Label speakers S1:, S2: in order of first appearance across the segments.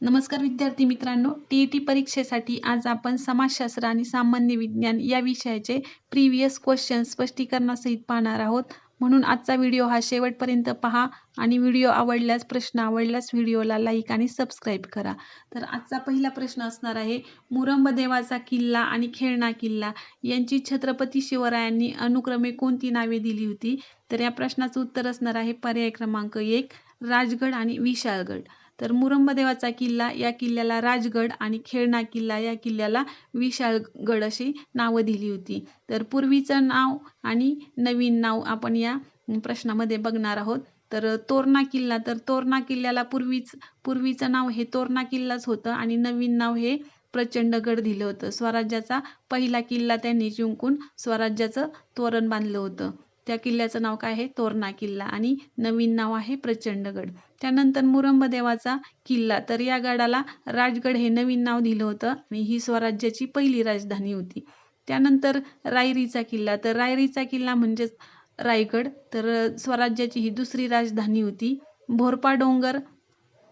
S1: नमस्कार विद्यार्थी मित्रांनो, टी परीक्षेसाठी आज आपण समाजशास्त्र आणि सामान्य विज्ञान या विषयाचे प्रीवियस क्वेश्चन स्पष्टीकरणासहित पाहणार आहोत. म्हणून आजचा व्हिडिओ हा शेवटपर्यंत पहा आणि व्हिडिओ आवडल्यास, प्रश्न आवडल्यास व्हिडिओला लाईक आणि सबस्क्राईब करा. तर आजचा पहिला प्रश्न असणार आहे, मुरुंबदेवाचा किल्ला आणि खेळणा किल्ला यांची छत्रपती शिवरायांनी अनुक्रमे कोणती नावे दिली होती? तर या प्रश्नाचं उत्तर असणार आहे पर्याय क्रमांक 1, राजगड आणि विशाळगड. तर मुरुंबदेवाचा किल्ला या किल्ल्याला राजगड आणि खेळणा किल्ला या किल्ल्याला विशाळगड अशी नावं दिली होती. तर पूर्वीचं नाव आणि नवीन नाव आपण या प्रश्नामध्ये बघणार आहोत. तर तोरणा किल्ला, तर तोरणा किल्ल्याला पूर्वीचं नाव हे तोरणा किल्लाच होतं आणि नवीन नाव हे प्रचंडगड दिलं होतं. स्वराज्याचा पहिला किल्ला त्यांनी जिंकून स्वराज्याचं तोरण बांधलं होतं. त्या किल्ल्याचं नाव काय आहे? तोरणा किल्ला आणि नवीन नाव आहे प्रचंडगड. त्यानंतर मुरुंबदेवाचा किल्ला, तर या गडाला राजगड हे नवीन नाव दिलं होतं आणि ही स्वराज्याची पहिली राजधानी होती. त्यानंतर रायरीचा किल्ला, तर रायरीचा किल्ला म्हणजेच रायगड, तर स्वराज्याची ही दुसरी राजधानी होती. भोरपा डोंगर,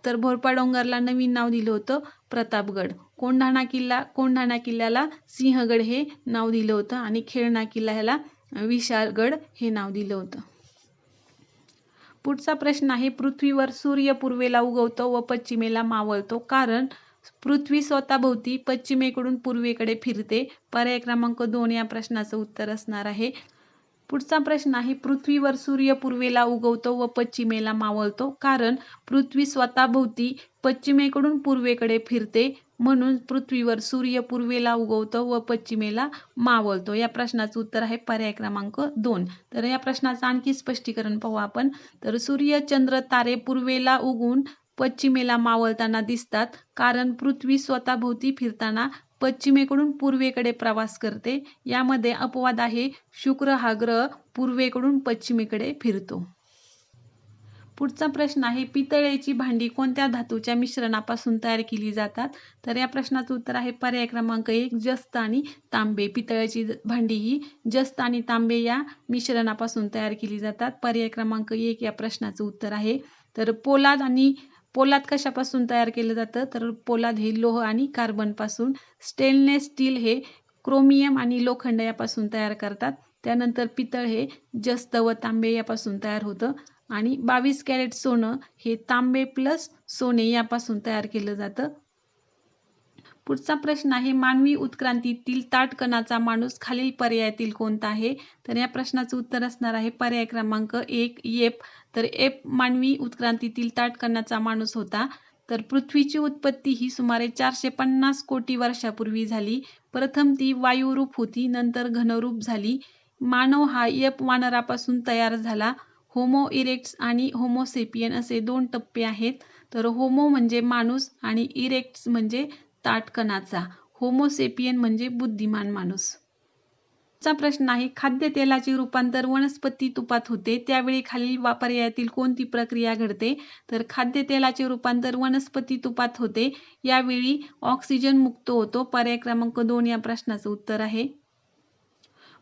S1: तर भोरपा डोंगरला नवीन नाव दिलं होतं प्रतापगड. कोंढाणा किल्ला, कोंढाणा किल्ल्याला सिंहगड हे नाव दिलं होतं आणि खेळणा किल्ला ह्याला विशाळगड हे नाव दिलं होतं. पुढचा प्रश्न आहे, पृथ्वीवर सूर्य पूर्वेला उगवतो व पश्चिमेला मावळतो, कारण पृथ्वी स्वतःभोवती पश्चिमेकडून पूर्वेकडे फिरते. पर्याय क्रमांक 2 या प्रश्नाचं उत्तर असणार आहे. पुढचा प्रश्न आहे, पृथ्वीवर सूर्य पूर्वेला उगवतो व पश्चिमेला मावळतो, कारण पृथ्वी स्वतःभोवती पश्चिमेकडून पूर्वेकडे फिरते, म्हणून पृथ्वीवर सूर्य पूर्वेला उगवतो व पश्चिमेला मावळतो. या प्रश्नाचं उत्तर आहे पर्याय क्रमांक 2. तर या प्रश्नाचं आणखी स्पष्टीकरण पाहू आपण. तर सूर्य, चंद्र, तारे पूर्वेला उगवून पश्चिमेला मावळताना दिसतात, कारण पृथ्वी स्वतःभोवती फिरताना पश्चिमेकडून पूर्वेकडे प्रवास करते. यामध्ये अपवाद आहे, शुक्र हा ग्रह पूर्वेकडून पश्चिमेकडे फिरतो. पुढचा प्रश्न आहे, पितळेची भांडी कोणत्या धातूच्या मिश्रणापासून तयार केली जातात? तर या प्रश्नाचं उत्तर आहे पर्याय क्रमांक 1, जस्त आणि तांबे. पितळेची भांडी ही जस्त आणि तांबे या मिश्रणापासून तयार केली जातात. पर्याय क्रमांक 1 या प्रश्नाचं उत्तर आहे. तर पोलाद कशापासून तयार केलं जातं? तर पोलाद हे लोह आणि कार्बन पासून. स्टेनलेस स्टील हे क्रोमियम आणि लोखंड यापासून तयार करतात. त्यानंतर पितळ हे जस्त व तांबे यापासून तयार होतं आणि 22 कॅरेट सोनं हे तांबे प्लस सोने यापासून तयार केलं जातं. पुढचा प्रश्न आहे, मानवी उत्क्रांतीतील ताठकणाचा माणूस खालील पर्यायातील कोणता आहे? तर या प्रश्नाचं उत्तर असणार आहे पर्याय क्रमांक 1, एप. तर एप मानवी उत्क्रांतीतील ताठकणाचा माणूस होता. तर पृथ्वीची उत्पत्ती ही सुमारे 450 कोटी वर्षापूर्वी झाली. प्रथम ती वायुरूप होती, नंतर घनरूप झाली. मानव हा एप वानरापासून तयार झाला. होमो इरेक्ट्स आणि होमोसेपियन असे 2 टप्पे आहेत. तर होमो म्हणजे माणूस आणि इरेक्ट्स म्हणजे ताठकणाचा. होमोसेपियन म्हणजे बुद्धिमान माणूस. चा प्रश्न आहे, खाद्यतेलाचे रूपांतर वनस्पती तुपात होते, त्यावेळी खालील पर्यायातील कोणती प्रक्रिया घडते? तर खाद्यतेलाचे रूपांतर वनस्पती तुपात होते, यावेळी ऑक्सिजन मुक्त होतो. पर्याय क्रमांक 2 या प्रश्नाचं उत्तर आहे.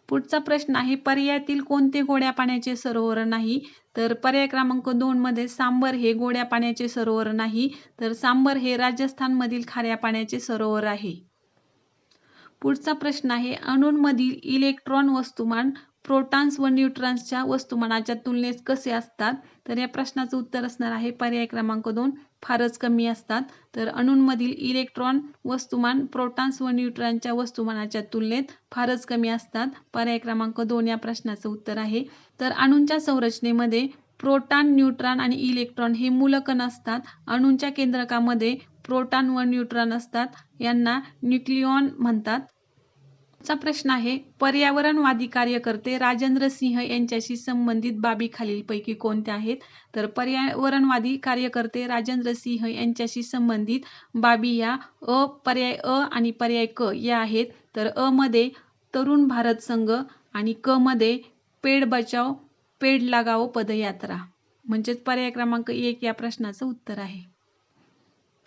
S1: पुढचा प्रश्न आहे, पर्यायातील कोणते गोड्या पाण्याचे सरोवर नाही? तर पर्याय क्रमांक 2 मध्ये सांबर हे गोड्या पाण्याचे सरोवर नाही. तर सांबर हे राजस्थानमधील खाऱ्या पाण्याचे सरोवर आहे. पुढचा प्रश्न आहे, अणूंमधील इलेक्ट्रॉन वस्तुमान प्रोटॉन्स व न्यूट्रॉन्सच्या वस्तुमानाच्या तुलनेत कसे असतात? तर या प्रश्नाचं उत्तर असणार आहे पर्याय क्रमांक 2, फारच कमी असतात. तर अणूंमधील इलेक्ट्रॉन वस्तुमान प्रोटॉन्स व न्यूट्रॉनच्या वस्तुमानाच्या तुलनेत फारच कमी असतात. पर्याय क्रमांक 2 या प्रश्नाचं उत्तर आहे. तर अणूंच्या संरचनेमध्ये प्रोटॉन, न्यूट्रॉन आणि इलेक्ट्रॉन हे मूलकण असतात. अणूंच्या केंद्रकामध्ये प्रोटॉन व न्यूट्रॉन असतात, यांना न्यूक्लियॉन म्हणतात. चा प्रश्न आहे, पर्यावरणवादी कार्यकर्ते राजेंद्र सिंह यांच्याशी संबंधित बाबी खालीलपैकी कोणत्या आहेत? तर पर्यावरणवादी कार्यकर्ते राजेंद्र सिंह यांच्याशी संबंधित बाबी या पर्याय अ आणि पर्याय क या आहेत. तर अ मध्ये तरुण भारत संघ आणि क मध्ये पेड बचाव पेड लगाओ पदयात्रा, म्हणजेच पर्याय क्रमांक 1 या प्रश्नाचं उत्तर आहे.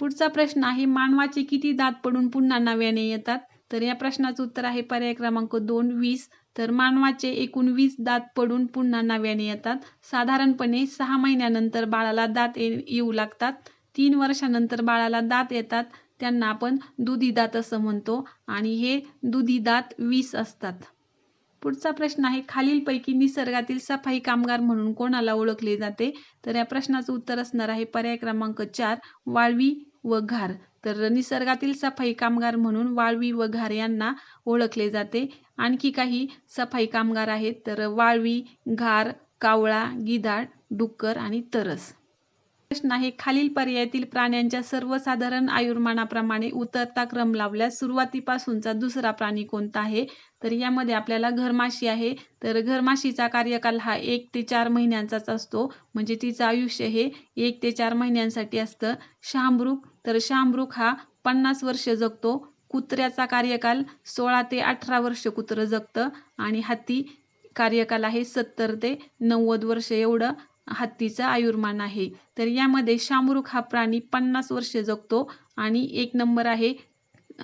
S1: पुढचा प्रश्न आहे, मानवाचे किती दात पडून पुन्हा नव्याने येतात? तर या प्रश्नाचं उत्तर आहे पर्याय क्रमांक 2, 20. तर मानवाचे एकूण 20 दात पडून पुन्हा नव्याने येतात. साधारणपणे 6 महिन्यानंतर बाळाला दात येऊ लागतात. 3 वर्षानंतर बाळाला दात येतात त्यांना आपण दुधी दात असं म्हणतो आणि हे दुधी दात 20 असतात. पुढचा प्रश्न आहे, खालीलपैकी निसर्गातील सफाई कामगार म्हणून कोणाला ओळखले जाते? तर या प्रश्नाचं उत्तर असणार आहे पर्याय क्रमांक 4 वाळवी व घार. तर निसर्गातील सफाई कामगार म्हणून वाळवी व घार यांना ओळखले जाते. आणखी काही सफाई कामगार आहेत तर वाळवी, घार, कावळा, गिधाड, डुक्कर आणि तरस. प्रश्न आहे, खालील पर्यायातील प्राण्यांच्या सर्वसाधारण आयुर्मानाप्रमाणे उतरता क्रम लावल्यास सुरुवातीपासूनचा दुसरा प्राणी कोणता आहे? तर यामध्ये आपल्याला घरमाशी आहे. तर घरमाशीचा कार्यकाल हा 1 ते 4 महिन्यांचाच असतो, म्हणजे तिचं आयुष्य हे 1 ते 4 महिन्यांसाठी असतं. शहामृग, तर शहामृग हा 50 वर्ष जगतो. कुत्र्याचा कार्यकाल 16 ते 18 वर्ष कुत्रं जगतं आणि हत्ती कार्यकाल आहे 70 ते 90 वर्ष एवढं हत्तीचं आयुर्मान आहे. तर यामध्ये शहामृग हा प्राणी 50 वर्ष जगतो आणि 1 नंबर आहे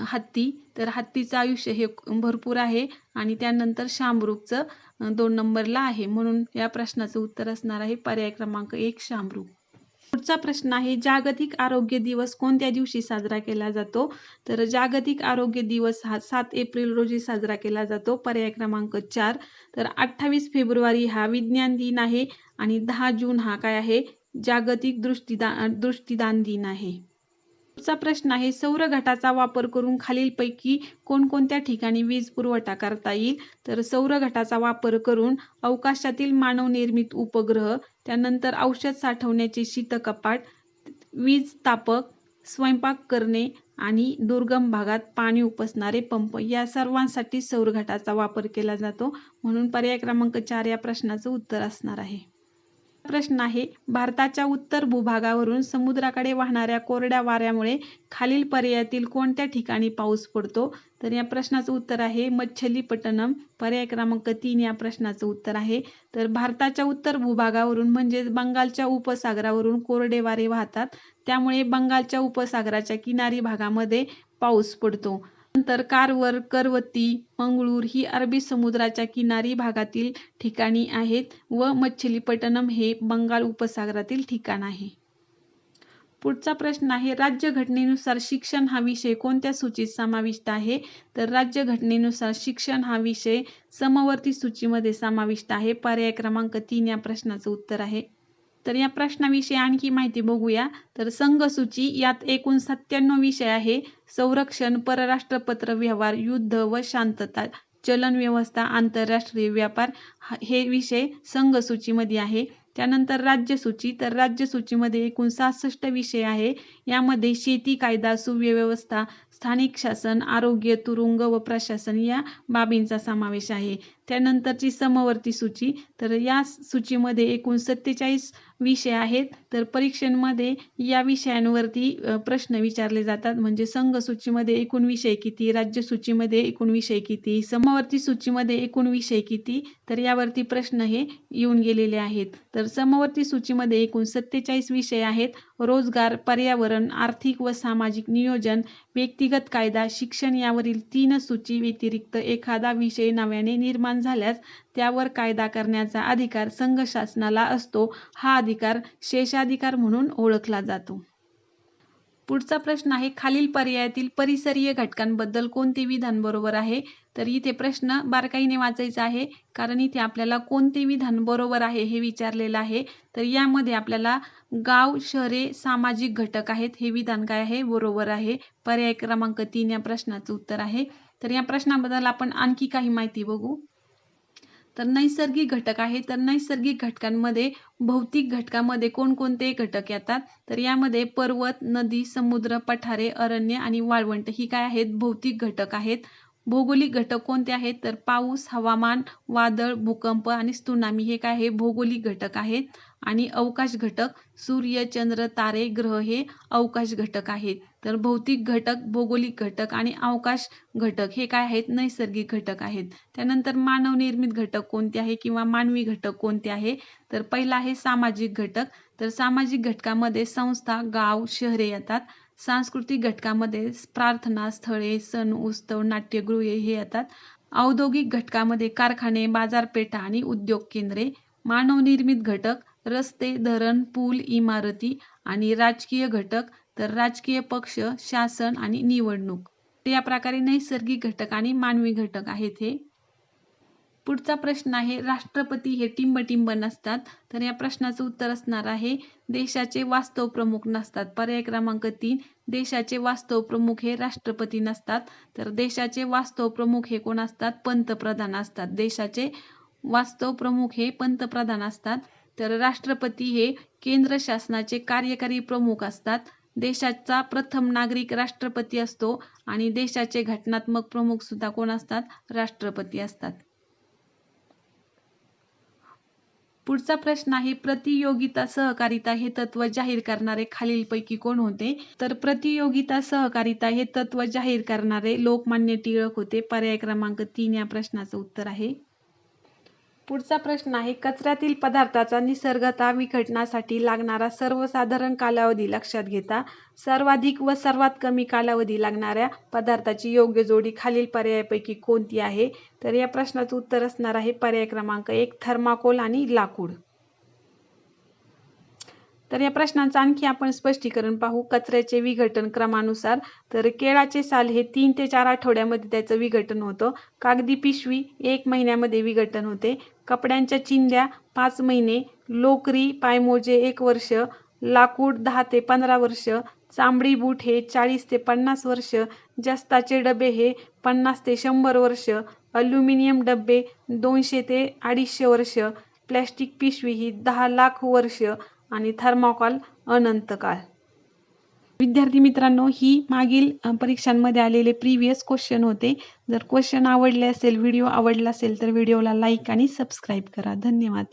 S1: हत्ती. तर हत्तीचं आयुष्य हे भरपूर आहे आणि त्यानंतर शहामृगचं 2 नंबरला आहे. म्हणून या प्रश्नाचं उत्तर असणार आहे पर्याय क्रमांक 1 शहामृग. पुढचा प्रश्न आहे, जागतिक आरोग्य दिवस कोणत्या दिवशी साजरा केला जातो? तर जागतिक आरोग्य दिवस हा 7 एप्रिल रोजी साजरा केला जातो. पर्याय क्रमांक 4. तर 28 फेब्रुवारी हा विज्ञान दिन आहे आणि 10 जून हा काय आहे? जागतिक दृष्टिदान दिन आहे. पुढचा प्रश्न आहे, सौर घटाचा वापर करून खालीलपैकी कोणकोणत्या ठिकाणी वीज पुरवठा करता येईल? तर सौर घटाचा वापर करून अवकाशातील मानवनिर्मित उपग्रह, त्यानंतर औषध साठवण्याचे शीतकपाट, वीज तापक, स्वयंपाक करणे आणि दुर्गम भागात पाणी उपसणारे पंप या सर्वांसाठी सौर घटाचा वापर केला जातो. म्हणून पर्याय क्रमांक 4 या प्रश्नाचं उत्तर असणार आहे. प्रश्न आहे, भारताच्या उत्तर भूभागावरून समुद्राकडे वाहणाऱ्या कोरड्या वाऱ्यामुळे खालील पर्यायातील कोणत्या ठिकाणी पाऊस पडतो? तर या प्रश्नाचं उत्तर आहे मच्छलीपट्टणम. पर्याय क्रमांक 3 या प्रश्नाचं उत्तर आहे. तर भारताच्या उत्तर भूभागावरून म्हणजे बंगालच्या उपसागरावरून कोरडे वारे वाहतात, त्यामुळे बंगालच्या उपसागराच्या किनारी भागामध्ये पाऊस पडतो. नंतर कारवार, करवती, मंगळूर ही अरबी समुद्राच्या किनारी भागातील ठिकाणी आहेत व मच्छलीपट्टणम हे बंगाल उपसागरातील ठिकाण आहे. पुढचा प्रश्न आहे, राज्यघटनेनुसार शिक्षण हा विषय कोणत्या सूचीत समाविष्ट आहे? तर राज्यघटनेनुसार शिक्षण हा विषय समवर्ती सूचीमध्ये समाविष्ट आहे. पर्याय क्रमांक 3 या प्रश्नाचं उत्तर आहे. तर या प्रश्नाविषयी आणखी माहिती बघूया. तर संघसूची यात एकूण 97 विषय आहे. संरक्षण, परराष्ट्र पत्र व्यवहार, युद्ध व शांतता, चलन व्यवस्था, आंतरराष्ट्रीय व्यापार हे विषय संघसूचीमध्ये आहे. त्यानंतर राज्यसूची, तर राज्यसूचीमध्ये एकूण 66 विषय आहे. यामध्ये शेती कायदा, सुव्यवस्था, स्थानिक शासन, आरोग्य, तुरुंग व प्रशासन या बाबींचा समावेश आहे. त्यानंतरची समवर्ती सूची, तर या सूचीमध्ये एकूण 47 विषय आहेत. तर परीक्षांमध्ये या विषयांवरती प्रश्न विचारले जातात. म्हणजे संघ सूचीमध्ये एकूण विषय किती, राज्य सूचीमध्ये एकूण विषय किती, समवर्ती सूचीमध्ये एकूण विषय किती, तर यावरती प्रश्न हे येऊन गेलेले आहेत. तर समवर्ती सूचीमध्ये एकूण 47 विषय आहेत. रोजगार, पर्यावरण, आर्थिक व सामाजिक नियोजन, व्यक्तिगत कायदा, शिक्षण यावरील 3 सूची व्यतिरिक्त एखादा विषय नव्याने निर्माण झाल्यास त्यावर कायदा करण्याचा अधिकार संघ शासनाला असतो. हा अधिकार शेषाधिकार म्हणून ओळखला जातो. पुढचा प्रश्न आहे, खालील पर्यायातील परिसरीय घटकांबद्दल कोणते विधान बरोबर आहे? तर इथे प्रश्न बारकाईने वाचायचा आहे, कारण इथे आपल्याला कोणते विधान बरोबर आहे हे विचारलेलं आहे. तर यामध्ये आपल्याला गाव, शहरे, सामाजिक घटक आहेत, हे विधान काय आहे? बरोबर आहे. पर्याय क्रमांक 3 या प्रश्नाचं उत्तर आहे. तर या प्रश्नाबद्दल आपण आणखी काही माहिती बघू. तर नैसर्गिक घटक आहे. तर नैसर्गिक घटकांमध्ये भौतिक घटकामध्ये कोणकोणते घटक येतात? तर यामध्ये पर्वत, नदी, समुद्र, पठारे, अरण्य आणि वाळवंट ही काय आहेत? भौतिक घटक आहेत. भौगोलिक घटक कोणते आहेत? तर पाऊस, हवामान, वादळ, भूकंप आणि त्सुनामी हे काय आहे? भौगोलिक घटक आहेत. आणि अवकाश घटक सूर्य, चंद्र, तारे, ग्रह हे अवकाश घटक आहेत. तर भौतिक घटक, भौगोलिक घटक आणि अवकाश घटक हे काय आहेत? नैसर्गिक घटक आहेत. त्यानंतर मानव निर्मित घटक कोणते आहे किंवा मानवी घटक कोणते आहे? तर पहिला आहे सामाजिक घटक. तर सामाजिक घटकामध्ये संस्था, गाव, शहरे येतात. सांस्कृतिक घटकामध्ये प्रार्थना स्थळे, सण, उत्सव, नाट्यगृहे हे येतात. औद्योगिक घटकामध्ये कारखाने, बाजारपेठा आणि उद्योग केंद्रे. मानव निर्मित घटक रस्ते, धरण, पूल, इमारती आणि राजकीय घटक तर राजकीय पक्ष, शासन आणि निवडणूक. या प्रकारे नैसर्गिक घटक आणि मानवी घटक आहेत हे. पुढचा प्रश्न आहे, राष्ट्रपती हे टिंब नसतात. तर या प्रश्नाचं उत्तर असणार आहे देशाचे वास्तव प्रमुख नसतात. पर्याय क्रमांक 3, देशाचे वास्तव प्रमुख हे राष्ट्रपती नसतात. तर देशाचे वास्तव प्रमुख हे कोण असतात? पंतप्रधान असतात. देशाचे वास्तव प्रमुख हे पंतप्रधान असतात. तर राष्ट्रपती हे केंद्र शासनाचे कार्यकारी प्रमुख असतात. देशाचा प्रथम नागरिक राष्ट्रपती असतो आणि देशाचे घटनात्मक प्रमुख सुद्धा कोण असतात? राष्ट्रपती असतात. पुढचा प्रश्न आहे, प्रतियोगिता सहकारिता हे तत्व जाहीर करणारे खालीलपैकी कोण होते? तर प्रतियोगिता सहकारिता हे तत्व जाहीर करणारे लोकमान्य टिळक होते. पर्याय क्रमांक 3 या प्रश्नाचं उत्तर आहे. पुढचा प्रश्न आहे, कचऱ्यातील पदार्थाचा निसर्गतः विघटनासाठी लागणारा सर्वसाधारण कालावधी लक्षात घेता सर्वाधिक व सर्वात कमी कालावधी लागणाऱ्या पदार्थाची योग्य जोडी खालील पर्यायापैकी कोणती आहे? तर या प्रश्नाचं उत्तर असणार आहे पर्याय क्रमांक 1, थर्माकोल आणि लाकूड. तर या प्रश्नांचं आणखी आपण स्पष्टीकरण पाहू. कचऱ्याचे विघटन क्रमानुसार तर केळाचे साल हे 3 ते 4 आठवड्यामध्ये त्याचं विघटन होतं. कागदी पिशवी 1 महिन्यामध्ये विघटन होते. कपड्यांच्या चिंध्या 5 महिने, लोकरी पायमोजे 1 वर्ष, लाकूड 10 ते 15 वर्ष, चामडी बूट हे 40 ते 50 वर्ष, जस्ताचे डबे हे 50 ते 100 वर्ष, अल्युमिनियम डबे 200 ते 250 वर्ष, प्लॅस्टिक पिशवी ही 10 लाख वर्ष आणि थर्माकोल अनंत काळ. विद्यार्थी मित्रांनो, ही मागील परीक्षांमध्ये आलेले प्रीवियस क्वेश्चन होते. जर क्वेश्चन आवडले असेल, व्हिडिओ आवडला असेल तर व्हिडिओला लाईक आणि सबस्क्राईब करा. धन्यवाद.